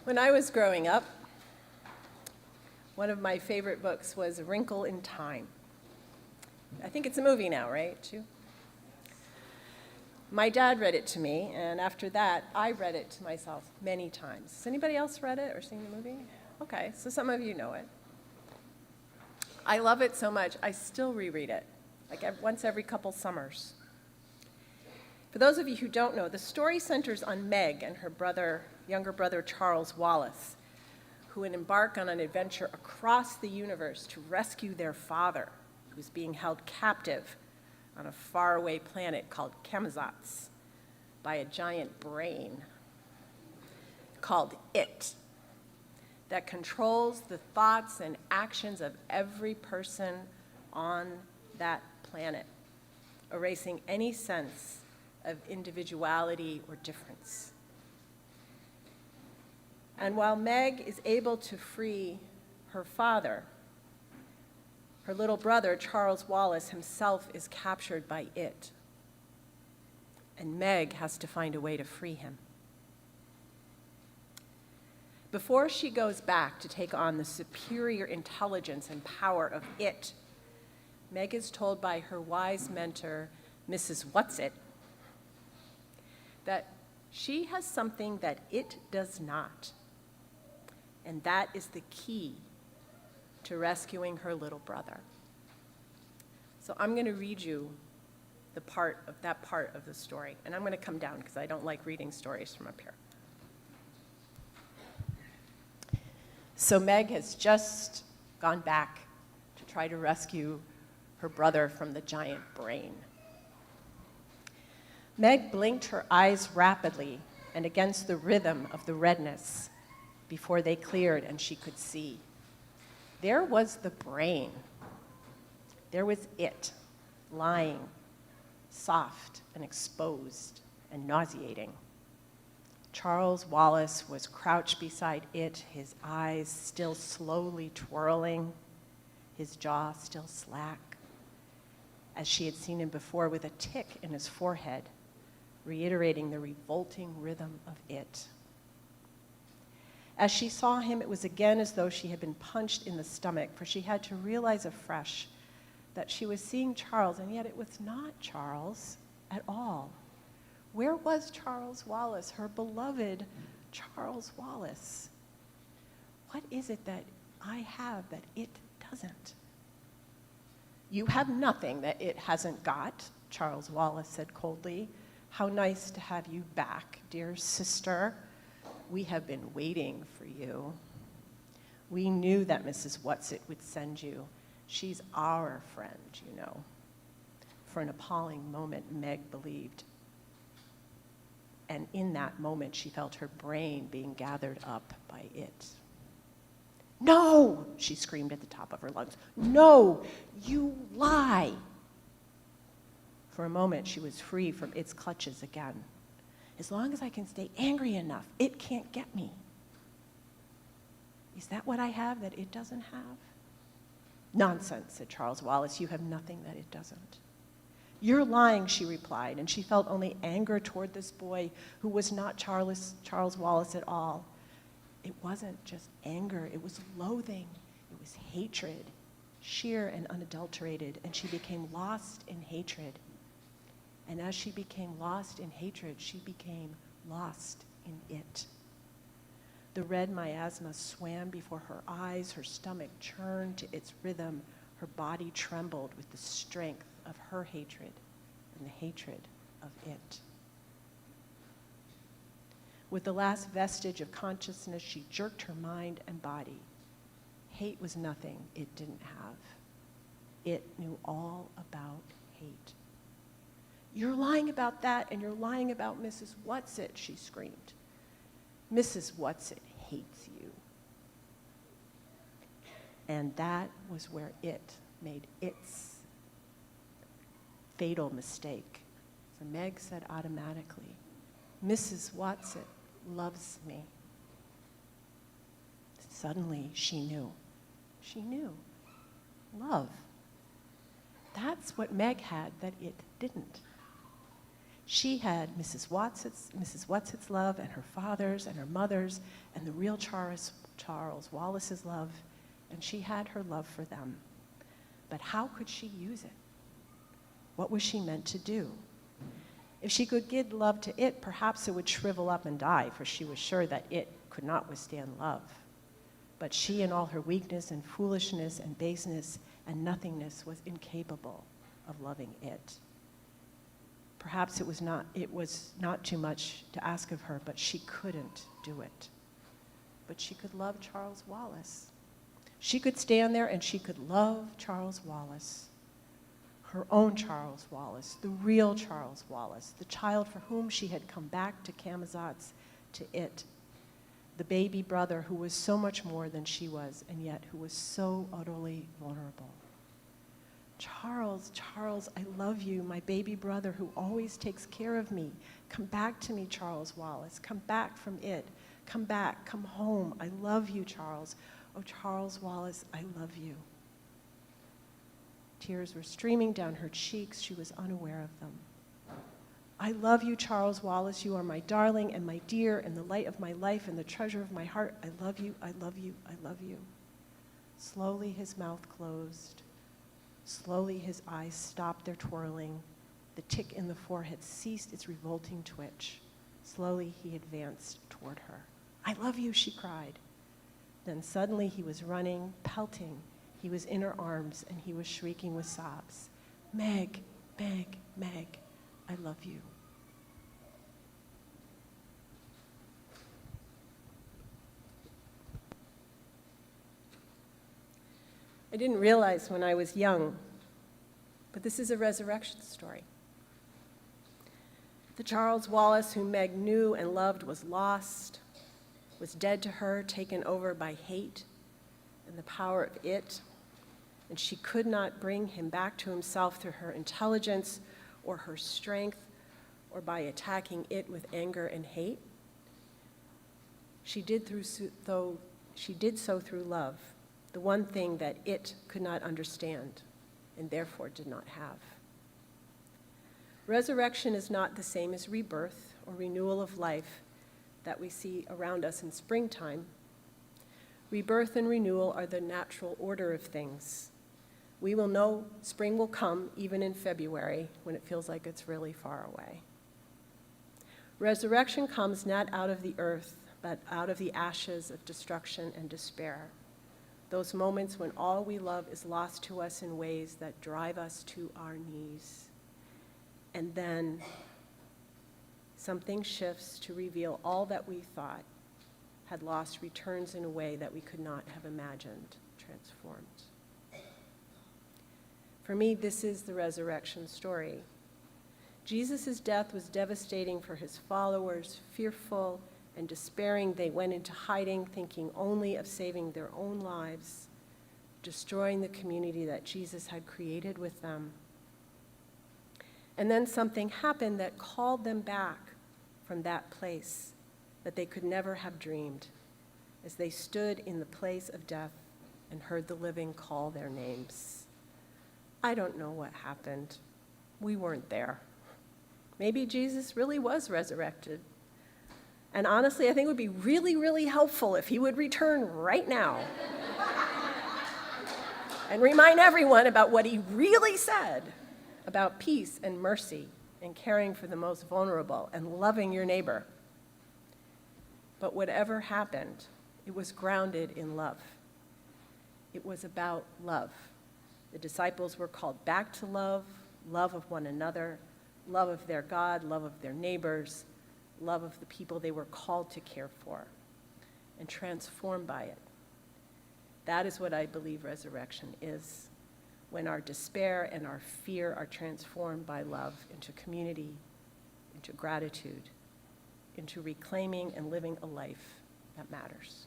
When I was growing up, one of my favorite books was Wrinkle in Time. I think it's a movie now, right, Chu? My dad read it to me, and after that, I read it to myself many times. Has anybody else read it or seen the movie? Okay, so some of you know it. I love it so much, I still reread it, like once every couple summers. For those of you who don't know, the story centers on Meg and her younger brother Charles Wallace, who would embark on an adventure across the universe to rescue their father, who was being held captive on a faraway planet called Chelmsford by a giant brain called It, that controls the thoughts and actions of every person on that planet, erasing any sense of individuality or difference. And while Meg is able to free her father, her little brother, Charles Wallace, himself is captured by It. And Meg has to find a way to free him. Before she goes back to take on the superior intelligence and power of It, Meg is told by her wise mentor, Mrs. Whatsit, that she has something that It does not. And that is the key to rescuing her little brother. So I'm going to read you that part of the story. And I'm going to come down because I don't like reading stories from up here. So Meg has just gone back to try to rescue her brother from the giant brain. Meg blinked her eyes rapidly and against the rhythm of the redness before they cleared and she could see. There was the brain. There was It, lying, soft and exposed and nauseating. Charles Wallace was crouched beside It, his eyes still slowly twirling, his jaw still slack, as she had seen him before, with a tick in his forehead, reiterating the revolting rhythm of It. As she saw him, it was again as though she had been punched in the stomach, for she had to realize afresh that she was seeing Charles, and yet it was not Charles at all. Where was Charles Wallace, her beloved Charles Wallace? What is it that I have that It doesn't? You have nothing that It hasn't got, Charles Wallace said coldly. How nice to have you back, dear sister. We have been waiting for you. We knew that Mrs. Whatsit would send you. She's our friend, you know. For an appalling moment, Meg believed. And in that moment, she felt her brain being gathered up by It. No, she screamed at the top of her lungs. No, you lie. For a moment, she was free from It's clutches again. As long as I can stay angry enough, It can't get me. Is that what I have that It doesn't have? Nonsense, said Charles Wallace. You have nothing that It doesn't. You're lying, she replied, and she felt only anger toward this boy who was not Charles Wallace at all. It wasn't just anger, it was loathing, it was hatred, sheer and unadulterated, and she became lost in hatred. And as she became lost in hatred, she became lost in It. The red miasma swam before her eyes, her stomach churned to its rhythm, her body trembled with the strength of her hatred and the hatred of It. With the last vestige of consciousness, she jerked her mind and body. Hate was nothing It didn't have. It knew all about hate. You're lying about that, and you're lying about Mrs. Whatsit, she screamed. Mrs. Whatsit hates you. And that was where It made its fatal mistake. For Meg said automatically, Mrs. Whatsit loves me. Suddenly she knew. She knew. Love. That's what Meg had that It didn't. She had Mrs. Whatsit's love and her father's and her mother's and the real Charles Wallace's love, and she had her love for them. But how could she use it? What was she meant to do? If she could give love to it, perhaps it would shrivel up and die, for she was sure that it could not withstand love. But she, in all her weakness and foolishness and baseness and nothingness, was incapable of loving it. Perhaps it was not too much to ask of her, but she couldn't do it. But she could love Charles Wallace. She could stand there and she could love Charles Wallace, her own Charles Wallace, the real Charles Wallace, the child for whom she had come back to Camazotz, to it, the baby brother who was so much more than she was, and yet who was so utterly vulnerable. Charles, I love you, my baby brother who always takes care of me. Come back to me, Charles Wallace. Come back from it. Come back, come home. I love you, Charles. Oh, Charles Wallace, I love you. Tears were streaming down her cheeks. She was unaware of them. I love you, Charles Wallace. You are my darling and my dear and the light of my life and the treasure of my heart. I love you, I love you, I love you. Slowly his mouth closed. Slowly his eyes stopped their twirling. The tick in the forehead ceased its revolting twitch. Slowly he advanced toward her. I love you, she cried. Then suddenly he was running, pelting. He was in her arms and he was shrieking with sobs. Meg, Meg, Meg, I love you. I didn't realize when I was young, but this is a resurrection story. The Charles Wallace whom Meg knew and loved was lost, was dead to her, taken over by hate and the power of it, and she could not bring him back to himself through her intelligence or her strength or by attacking it with anger and hate. She did so through love, the one thing that it could not understand and therefore did not have. Resurrection is not the same as rebirth or renewal of life that we see around us in springtime. Rebirth and renewal are the natural order of things. We will know spring will come even in February when it feels like it's really far away. Resurrection comes not out of the earth, but out of the ashes of destruction and despair. Those moments when all we love is lost to us in ways that drive us to our knees. And then something shifts to reveal all that we thought had lost returns in a way that we could not have imagined, transformed. For me, this is the resurrection story. Jesus' death was devastating for his followers, fearful and despairing. They went into hiding, thinking only of saving their own lives, destroying the community that Jesus had created with them. And then something happened that called them back from that place that they could never have dreamed, as they stood in the place of death and heard the living call their names. I don't know what happened. We weren't there. Maybe Jesus really was resurrected. And honestly, I think it would be really, really helpful if he would return right now and remind everyone about what he really said about peace and mercy and caring for the most vulnerable and loving your neighbor. But whatever happened, it was grounded in love. It was about love. The disciples were called back to love, love of one another, love of their God, love of their neighbors, love of the people they were called to care for, and transformed by it. That is what I believe resurrection is, when our despair and our fear are transformed by love into community, into gratitude, into reclaiming and living a life that matters.